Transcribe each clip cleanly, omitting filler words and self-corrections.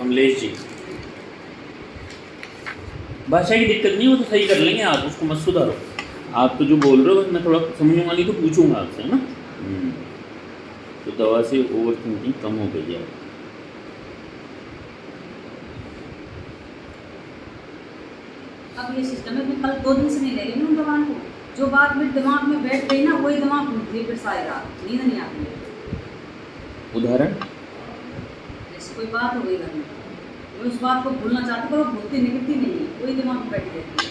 कमलेश जी, भाषा की दिक्कत नहीं, वो तो सही कर लेंगे, आप उसको मत सुधारो। आप तो जो बोल रहे हो मैं थोड़ा समझूंगा, नहीं तो पूछूंगा आपसे, है ना। तो दवा से ओवर थिंकिंग कम हो गई है। अब ये सिस्टम है, मैं कल 2 दिन से नहीं ले रही हूँ दवाओं को। जो बात मेरे दिमाग में बैठ गई ना, वही दिमाग घूमती है फिर सारी रात, नींद नहीं आती है। उदाहरण? जैसे कोई बात हो गई घर में, मैं उस बात को भूलना चाहती पर वो भूलती निकलती नहीं है, वही दिमाग में बैठी रहती है।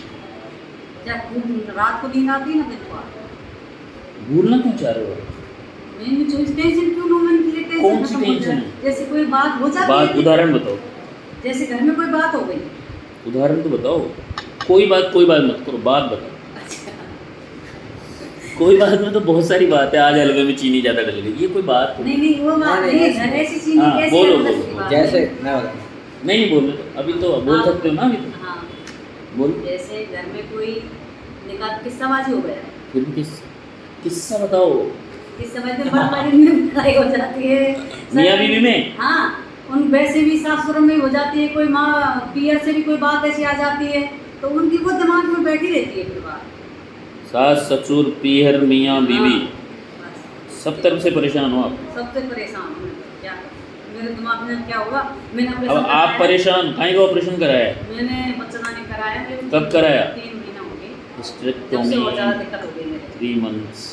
जब खूब रात को नींद आती है ना, दिन को आती भूलना क्यों चाह रहे हो? मैं चोइस टेंशन क्यों लूँ, मैंने कि ये टेंशन कौन सी खत्म हो टेंशन जाए। है? जैसे कोई बात हो जाती बात, है, उदाहरण बताओ। जैसे घर में कोई बात हो गई। उदाहरण तो बताओ। कोई बात मत करो, बात बताओ। अच्छा, कोई बात में तो बहुत सारी बात है, आज हलवे में चीनी ज़्यादा डल गई, ये कोई बात नहीं नहीं वो बात नहीं, नहीं है, ऐसी घर नहीं। ऐसी चीज़ हाँ, कैसे बोलो, अलग बोलो, की बात जैसे है। मैं बता नहीं बोल रहे तो अभी तो बोल हाँ, सकते हो ना, अभी तो हाँ, बोलो। जैसे घर में कोई निकाह किस्साबाजी हो गया, फिर भी किस्सा बताओ। किस्साबाजी में बड़ी में लड़ाई हो जाती है मियाँ बीवी में? हाँ, उन वैसे भी सास ससुर में हो जाती है, कोई माँ पियर से भी कोई बात ऐसी आ जाती है, तो उनकी वो दिमाग में बैठी रहती है फिर बात। सास ससुर पीहर मियाँ बीवी, हाँ, बस। सब तरफ से परेशान हो आप। सबसे परेशान हूँ मैं, क्या मेरे दिमाग में क्या होगा। मैंने अब ऑपरेशन आप कराया, परेशान, काहे का ऑपरेशन कराया है? मैंने बच्चेदानी कराया, कब कराया? 3 महीना हो गए, जब से हिस्टेरेक्टोमी और ज़्यादा दिक्कत हो गई मेरे। 3 months।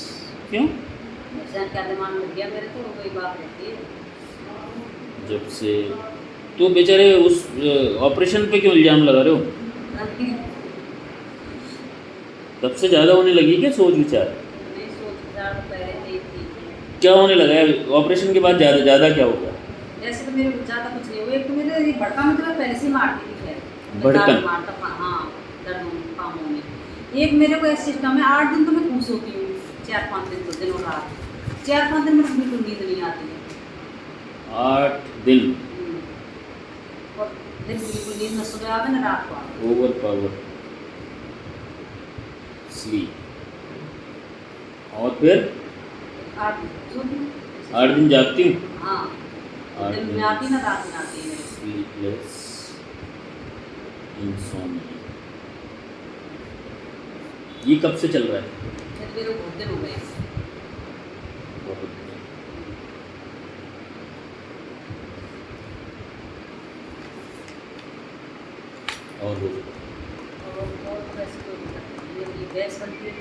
क्यों? शायद क्या दिमाग में गया मेरे, तो वही बात रहती है। जब से तो बेचारे उस ऑपरेशन पे क्यों इल्ज़ाम लगा रहे हो? तब से ज़्यादा होने लगी क्या सोच विचार? नहीं, सोच विचार तो पहले से ही थी। क्या होने लगा है ऑपरेशन के बाद? ज़्यादा क्या हो गया? जैसे तो मेरे ज़्यादा कुछ नहीं हुआ, एक तो मेरे ये भड़का में तो मैं पहले से ही मारती थी, खैर भड़कन? दर्द मारता था, हाँ, दर्द पाँवों में। एक मेरे को ऐसा सिस्टम है, 8 दिन तो मैं खुश होती हूँ, 4-5 दिन तो दिन और रात, 4-5 दिन में बिल्कुल नींद नहीं आती है। 8 दिन और दिन बिल्कुल नींद में सुबह आवे ना रात को आवे। Over power sleep. और फिर 8 दिन सोती हूँ। 8 दिन जागती हूँ। हाँ, 8 दिन में दिन आती ना रात में आती है मेरे। Sleepless insomnia. ये कब से चल रहा है? फिर मेरे को बहुत दिन हो गए। बहुत दिन। और बोलो। और वैसे कोई दिक्कत नहीं है, ये गैस बनती है।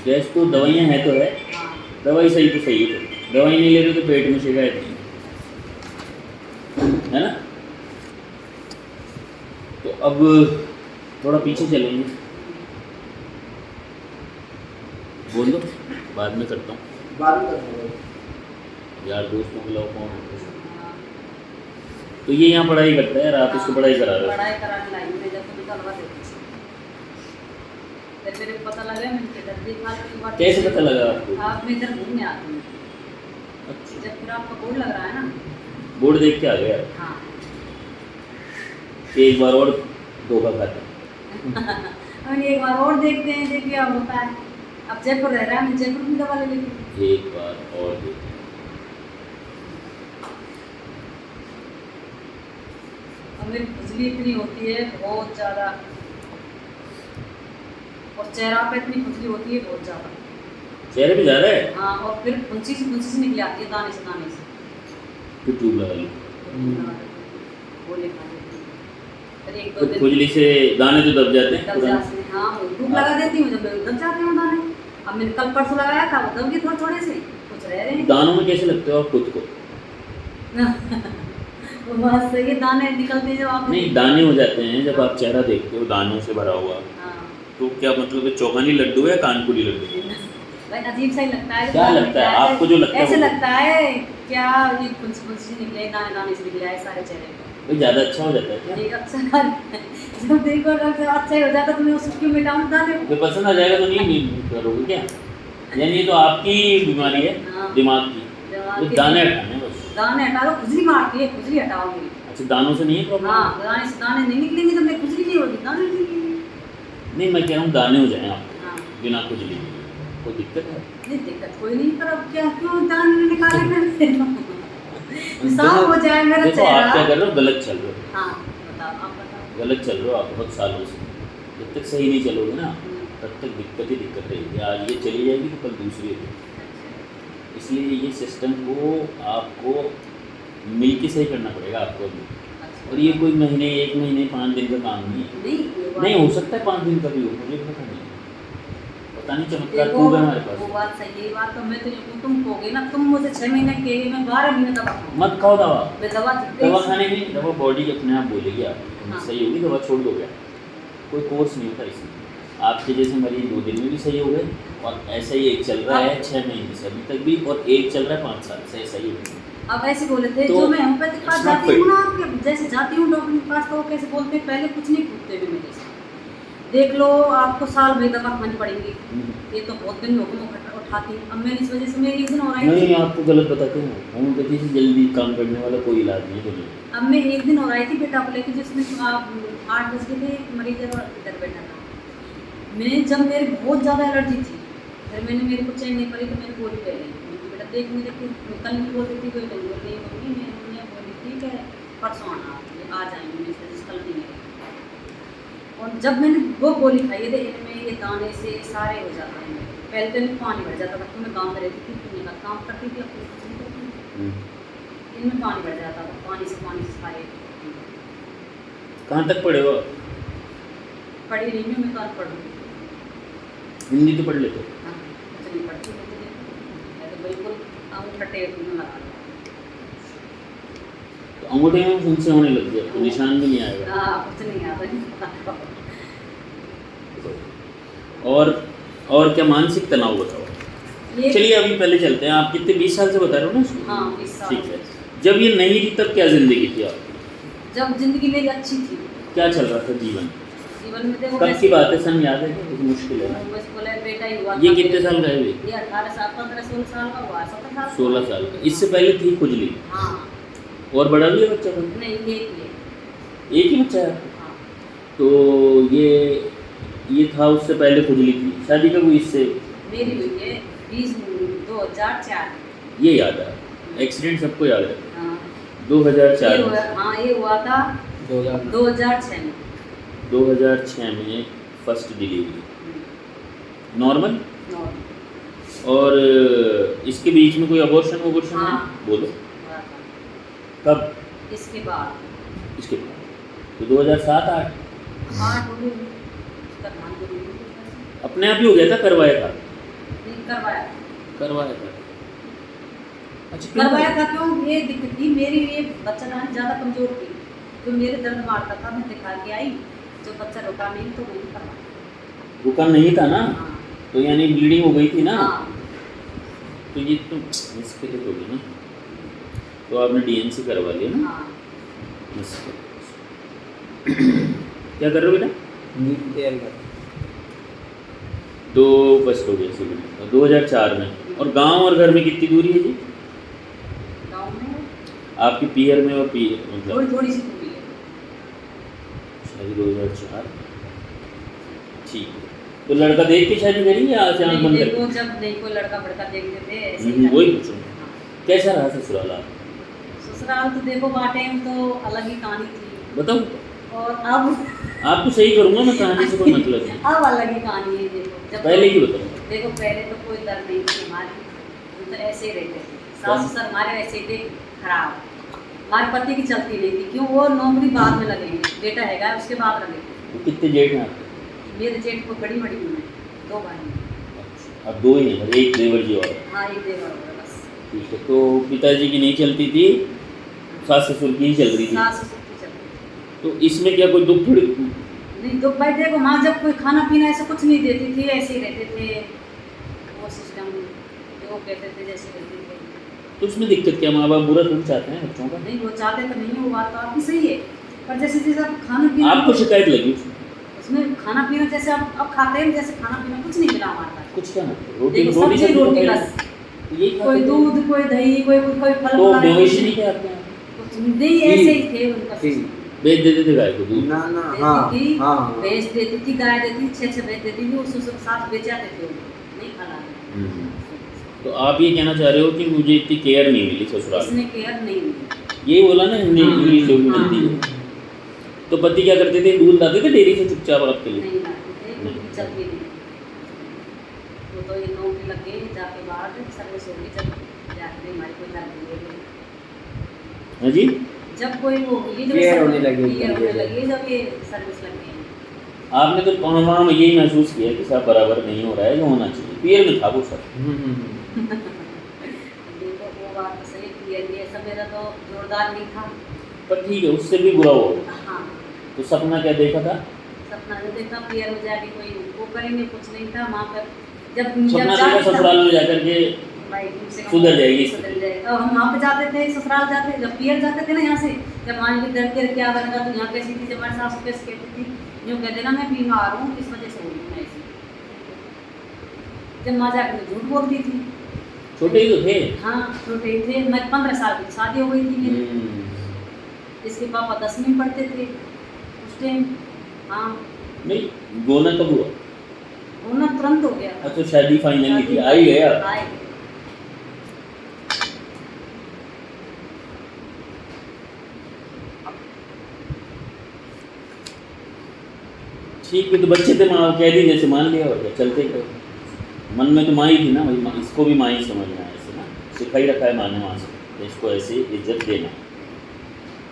गैस तो दवाइयाँ हैं तो है, हाँ, दवाई सही तो सही है, तो दवाई नहीं ले रहे तो पेट में शिकायत नहीं है ना। तो अब थोड़ा पीछे चलेंगे, बोल दो, बाद में करता हूँ। बाद में करना यार दोस्तों के अलावा कौन होता है? तो ये यहाँ पढ़ाई करता है, आप इसको पढ़ाई करा रहे हो। पढ़ाई कराने लाई मैं, जब तो निकलवा देती थी। फिर मेरे को पता लगा, मैंने इधर देखा तो बात कैसे पता लगा आपको? आप मैं इधर घूमने आती हूँ, अच्छा, जब फिर आपका बोर्ड लग रहा है ना। बोर्ड देख के आ गया। हाँ एक बार और धोखा खाता। मैंने एक बार और देखते हैं, देखिए क्या होता है। अब जयपुर रह रहा है, मैं जयपुर की दवा ले लेती हूँ। एक बार और देख। और मेरी खुजली इतनी होती है बहुत ज़्यादा, और चेहरा पे इतनी खुजली होती है बहुत ज़्यादा। चेहरे पे जा रहा है? हाँ, और फिर फुंसी से निकल आती है, दाने से। फिर ट्यूब लगा ली। वो ले खा लेती हूँ। फिर 1-2 तो दिन खुजली से दाने तो दब जाते हैं दब तुरंत। जाते हैं। हाँ, वो धूप लगा देती हूँ, जब दब जाते हैं दाने। अब मैंने कल परसों लगाया था, वो दब गए थोड़े से, कुछ रह रहे हैं। दानों में कैसे लगते हो आप खुद को? वो बात सही है, दाने निकलते हैं जब आप। नहीं, दाने हो जाते हैं जब आप चेहरा देखते हो दानों से भरा हुआ। हाँ, तो क्या मतलब है, चौगानी लड्डू है कानपुरी लड्डू? भाई अजीब सा ही लगता है। क्या लगता है आपको? जो लगता है ऐसे वो- लगता है क्या, ये फुंसी से निकले, दाने से निकले आए सारे चेहरे पे। भाई ज़्यादा अच्छा हो जाता है क्या? एक अच्छा जब देखो अगर अच्छा ही हो जाता तो मैं उसको क्यों मिटाऊं दाने को। जो पसंद आ जाएगा तो नहीं करोगे क्या? यानी ये तो आपकी बीमारी है, हाँ। दिमाग की। दिमाग तो की- दाने हटाने बस। दाने हटा दो, खुजली मारती है, खुजली हटाओ मेरी। अच्छा, दानों से नहीं है प्रॉब्लम? हाँ, दाने से दाने नहीं निकलेंगे तो मैं खुजली नहीं होगी, दाने नहीं निकलेंगे। नहीं, मैं कह रहा हूँ दाने हो जाएं आप हाँ, बिना खुजली के। कोई दिक्कत है? नहीं दिक्कत कोई नहीं, पर अब क्या क्यों दाने निकाले फिर इंसाफ हो जाए मेरा देखो आप क्या चेहरा। कर रहे हो, गलत चल रहे हो, हाँ बताओ, आप बताओ। गलत चल रहे हो आप बहुत सालों से। जब तक सही नहीं चलोगे ना तब तक दिक्कत ही दिक्कत रहेगी। आज ये चली जाएगी तो कल दूसरी होगी। इसलिए ये सिस्टम को आपको मिल के सही करना पड़ेगा आपको अभी। अच्छा। और ये कोई महीने, 1 महीने, 5 दिन का काम नहीं है। नहीं ये बात- नहीं हो सकता है 5 दिन का भी हो, मुझे भी पता नहीं, पता नहीं चमत्कार देखो खूब है हमारे वो पास। बात सही है, ये बात तो मैं तो यूँ तुम कहोगे ना, तुम मुझे 6 महीने कहेगे, मैं 12 महीने दवा खाऊं। मत खाओ दवा, मैं दवा दवा खाने की दवा बॉडी अपने आप बोलेगी आप हाँ। सही होगी, दवा छोड़ दोगे। कोई कोर्स नहीं होता इसमें। आपके जैसे मरीज 2 दिन में भी सही हो गए, और ऐसा ही एक चल रहा है 6 महीने से अभी तक भी, और एक चल रहा है 5 साल से, ऐसा ही होगा। अब ऐसे बोले थे तो जो मैं होम्योपैथिक के पास it's not जाती हूँ ना, आपके जैसे जाती हूँ डॉक्टर के पास, तो वो कैसे बोलते हैं, पहले कुछ नहीं पूछते भी मेरे से, देख लो आपको साल भर दवा खानी पड़ेगी। ये तो बहुत दिन हुक्म उठाती हूँ। अब मैंने इस वजह से मेरी एक दिन और आई नहीं, थी, आपको गलत बताते हैं। होम्योपैथी से जल्दी काम करने वाला कोई इलाज नहीं है दुनिया। अब मैं एक दिन और आई थी बेटा को लेके, जिसमें आप 8 बज के थे, मरीज इधर बैठा था। मैं जब मेरी बहुत ज़्यादा एलर्जी थी, फिर मेरे को चैन नहीं पड़ी, तो मैंने गोली ले ली। बेटा देख मुझे कि कल भी बोल देती कोई बोल रही मम्मी, मैं बोली ठीक है परसों आना, ये आ जाएंगे, मैं जिस कल नहीं है। और जब मैंने वो गोली खाई है, इनमें ये दाने से सारे हो जाते हैं। पहले तो इनमें पानी भर जाता था, तो मैं गाँव में रहती थी, पुण्य का काम करती थी, अपनी कुछ नहीं करती थी। इनमें पानी भर जाता था, पानी से सारे। कहाँ तक पढ़े हो? पढ़ी नहीं हूँ मैं, तो पढ़ लूँ। हिंदी तो पढ़ लेते हो? हाँ, कुछ नहीं पढ़ती मैं तो बिल्कुल अंगूठे में लगा लूँ। तो अंगूठे में फुंसी होने लग गया तो निशान भी नहीं आएगा। हाँ कुछ नहीं आता। और क्या मानसिक तनाव बताओ? ये चलिए अभी पहले चलते हैं। आप कितने 20 साल से बता रहे हो ना इसको? हाँ 20 साल। ठीक है। जब ये नहीं थी तब क्या जिंदगी थी आप? जब जिंदगी मेरी अच्छी थी, क्या चल रहा था जीवन? जीवन में देखो कब की बात है? सन याद है क्या? कुछ मुश्किल है ना? बस बोले बेटा ही हुआ ये था। कितने साल का है? ये 18 साल 15 16 साल का हुआ, 17 साल 16 साल का। इससे पहले थी खुजली? हाँ और बड़ा भी है बच्चा का? नहीं ये एक ही बच्चा है? हाँ तो ये था उससे पहले खुजली थी। शादी कब हुई इससे? मेरी हुई है 2004। ये याद है, एक्सीडेंट सबको याद है। हाँ 2004 ये हुआ, हाँ ये हुआ था 2006 में। 2006 में फर्स्ट डिलीवरी नॉर्मल। नॉर्मल और इसके बीच में कोई अबॉर्शन हाँ। है? बोलो हुआ था। कब? इसके बाद इसके बाद तो 2007-8 8 हो गई, उसका ध्यान तो नहीं दिया। अपने आप ही हो गया था? करवाया था? नहीं करवाया करवाया था। अच्छा क्यों करवाया था क्यों? ये दिक्कत थी मेरी, ये बच्चा दानी ज़्यादा कमज़ोर थी, तो मेरे दर्द मारता था, मैं दिखा के आई, जो बच्चा रुका नहीं तो नहीं करवाया। रुका नहीं था ना, हाँ तो यानी ब्लीडिंग हो गई थी ना। हाँ तो ये तो इसके लिए होगी ना, तो आपने डीएनसी करवा लिया ना। हाँ इसके क्या कर रहे हो बेटा? नीट की तैयारी कर 2 फर्स्ट हो गया सिविल 2004 में। और गांव और घर में कितनी दूरी है जी गाँव में आपके पीयर में? और पीयर मतलब थोड़ी थोड़ी सी दूरी है। शादी 2004, ठीक है। तो लड़का देख के शादी करी या अचानक नहीं बंद देखो, कर? जब नहीं कोई लड़का बड़का देखते थे ऐसे ही वही करते पूछ रहा थे। हूँ। हाँ। कैसा रहा ससुराल आप? ससुराल तो देखो बाटे में तो अलग ही कहानी थी, बताओ। और अब आपको सही करूँगा मैं, कहानी से कोई मतलब नहीं। अब अलग ही कहानी है। देखो जब पहले की बताऊँ। देखो पहले तो कोई डर नहीं थी हमारी, हम तो ऐसे ही रहते थे। सास ससुर हमारे ऐसे ही थे खराब, हमारे पति की चलती नहीं थी। क्यों? वो नौकरी बाद में लगेंगे, बेटा हैगा उसके बाद लगेंगे। तो कितने जेठ हैं आपके? मेरे जेठ को बड़ी बड़ी उम्र है, 2 भाई हैं। अच्छा, अब 2 ही हैं, एक देवर जी और। हाँ एक देवर हो गया बस। ठीक है। तो पिताजी की नहीं चलती थी, सास ससुर की ही चल रही थी। सास ससुर की चलती थी। तो इसमें क्या कोई दुख थोड़ी? नहीं तो भाई देखो, माँ जब कोई खाना पीना ऐसा कुछ नहीं देती थी, ऐसे ही रहते थे। वो सिस्टम जो कहते थे जैसे रहते थे। तो उसमें दिक्कत क्या? माँ बाप बुरा थोड़ी चाहते हैं बच्चों का? नहीं वो चाहते तो नहीं, वो बात तो आपकी सही है, पर जैसे जैसे आप खाना पीना, आपको शिकायत लगी उसमें? उसमें खाना पीना जैसे अब खाते हैं, जैसे खाना पीना कुछ नहीं मिला हमारे पास। कुछ क्या ना, रोटी देखो रोटी सब्जी सब्जी रोटी तो बस, यही खाते कोई थे। दूध कोई दही कोई कोई फल तो फलाना, मवेशी नहीं क्या आपके यहाँ? कुछ नहीं, ऐसे ही थे उनका ठीक। system। बेच देते थे गाय को दूध? ना ना देती हाँ थी, हाँ भैंस देती थी, गाय देती थी, 6 भैंस देती थी, उसको सब साथ बेच जाते थे, नहीं खाना। तो आप ये कहना चाह रहे हो कि मुझे इतनी केयर नहीं मिली ससुराल में, इसने केयर नहीं मिली। यही बोला ना हिंदी हाँ, इंग्लिश जो भी हाँ। मिलती है। तो पति क्या करते थे, दूध लाते थे डेयरी से चुपचाप आपके लिए? नहीं लाते थे, उनकी चलती नहीं। वो तो ये नौकरी लग गई, जाके बाद सर्विस होगी, जब जाके हमारी कोई लड़की होगी, हाँ जी, जब कोई वो होगी, जब Clear होने लगी, क्लियर होने clear। लगी, जब ये सर्विस लग गई। आपने तो पौना में यही महसूस किया कि सब बराबर नहीं हो रहा है जो होना चाहिए, पीयर में था वो सब। देखो वो बात तो सही, क्लियर ये सब मेरा तो जोरदार नहीं था। पर ठीक है, उससे भी बुरा हुआ। हाँ, तो सपना क्या देखा था? सपना जो देखा क्लियर हो जाएगी, कोई वो करेंगे, कुछ नहीं था वहाँ पर। जब सपना देखा जाते था- ससुराल में जाकर के भाई कम से कम सुधर जाएगी। सुधर जाएगी। और हम वहाँ पे जाते थे, ससुराल जाते, जब पियर जाते थे ना यहाँ से, जब मान ली डर के क्या बनेगा, तो यहाँ कैसी थी, जब हमारे सास कैसे कहती थी, यूँ कहते ना मैं बीमार हूँ, इस वजह से हो रही हूँ ऐसी। जब माँ जाकर मैं झूठ बोलती थी। छोटे ही तो थे। हाँ छोटे ही थे, मैं 15 साल की शादी हो गई थी मेरी। इसके पापा 10वीं में पढ़ते थे उस टाइम। हाँ, नहीं, गोना कब हुआ? वो ना तुरंत हो गया। अच्छा, शादी फाइनली की, आई गया। आए। ठीक है, तो बच्चे थे, माँ कह दी जैसे मान लिया, और क्या चलते गए। मन में तो माँ ही थी ना भाई, इसको भी माँ ही समझना है ऐसे ना, सिखाई रखा है माँ ने वहाँ से, इसको ऐसे इज्जत देना।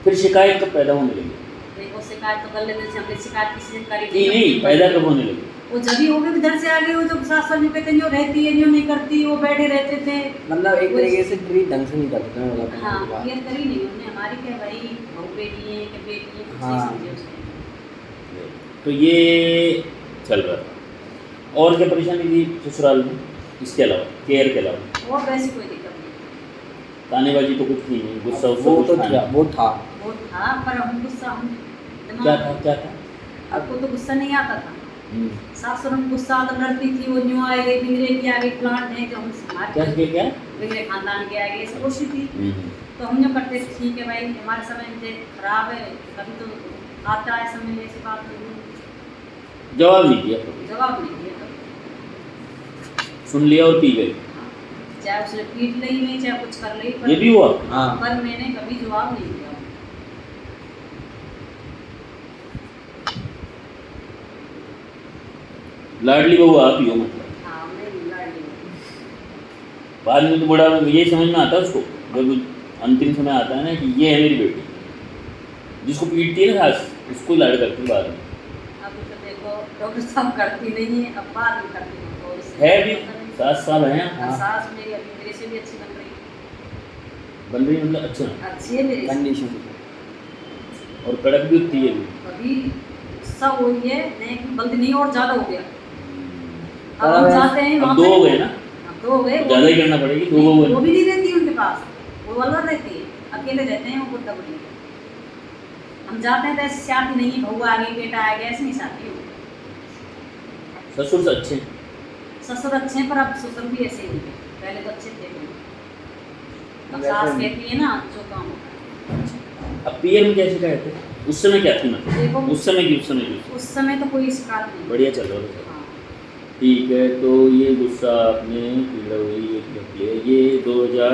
फिर शिकायत कब पैदा होने लगी? देखो शिकायत तो कर लेते थे, हमने शिकायत किसी से करी नहीं नहीं, पैदा कब होने लगी? वो जब ही हो गए, इधर से आ गए, वो जो सास ससुर कहते हैं जो रहती है जो नहीं करती, वो बैठे रहते थे। मतलब एक तरीके से ट्रीट ढंग से नहीं करते हैं मतलब हाँ, उनकी बात। क्लियर करी नहीं उन्होंने, हमारी क्या भाई बहू बेटी है कि बेटी है, कुछ हाँ। नहीं समझे उसने। तो ये चल रहा था। और क्या परेशानी थी ससुराल में इसके अलावा, केयर के अलावा? और वैसी कोई दिक्कत नहीं। तानेबाजी तो कुछ थी नहीं, गुस्सा उस्सा वो कुछ तो था था, नहीं? वो था। वो था, पर हम गुस्सा हम क्या था, क्या था? आपको तो गुस्सा नहीं आता था। सास ससुर में गुस्सा आता, लड़ती थी, वो न्यू आ गई, बिगड़े की आ गई, प्लांट है जो हम क्या हमारे क्या? बिगड़े खानदान के आ गए, ऐसी कोशिश थी। तो हम जो करते थे, ठीक है भाई हमारे समय में तो खराब है, कभी तो आता है समय में, ऐसी बात नहीं। जवाब नहीं दिया कभी? जवाब नहीं दिया कभी। सुन लिया और पी गए? हाँ, चाहे उसने पीट ली नहीं, चाहे कुछ कर ली, ये भी हुआ? हाँ। पर मैंने कभी जवाब नहीं दिया। लाडली बहू आप ही हो मतलब? हाँ, मैं लड़ ली। बाद में तो बड़ा ये समझ में आता है उसको, जब अंतिम समय आता है ना कि ये है मेरी बेटी, जिसको पीटती है ना सास, उसको लाड करती है बाद में। अभी तो देखो डॉक्टर साहब करती नहीं है, अब बाद में करती हूँ, तो इससे है भी 7 साल हैं, और सास मेरी अभी मेरे से भी अच्छी बन रही बन रही है, मतलब अच्छा, है, अच्छी है मेरे से। कंडीशन। और कड़क भी उतनी है भी। अभी गुस्सा हुई है, नहीं बल्कि नहीं और ज़्यादा हो गया। अब हम जाते हैं अब वहाँ 2 पे, हो गए ना, अब 2 हो गए, वो ज़्यादा ही भी- करना पड़ेगी, 2 नहीं, हो वो गए। भी नहीं रहती उनके पास, वो अलग रहती है, अकेले रहते हैं वो बुढ़ा बुढ़ी। हम जाते हैं तो ऐसे शादी नहीं है, बहू आ गई बेटा आ गया, ऐसे नहीं शादी हो। ससुर से अच्छे? ससुर अच्छे हैं, पर अब ससुर भी ऐसे ही हैं, पहले तो अच्छे थे। अब वैसे सास नहीं। कहती है ना जो काम होता है। अब पीयर में कैसे कहते हैं? उस समय क्या थी मतलब? देखो उस समय की, उस समय की उस समय तो कोई शिकायत नहीं। बढ़िया चल रहा था। हाँ। ठीक है, तो ये गुस्सा आपने पीड़ा हुई, ये 2000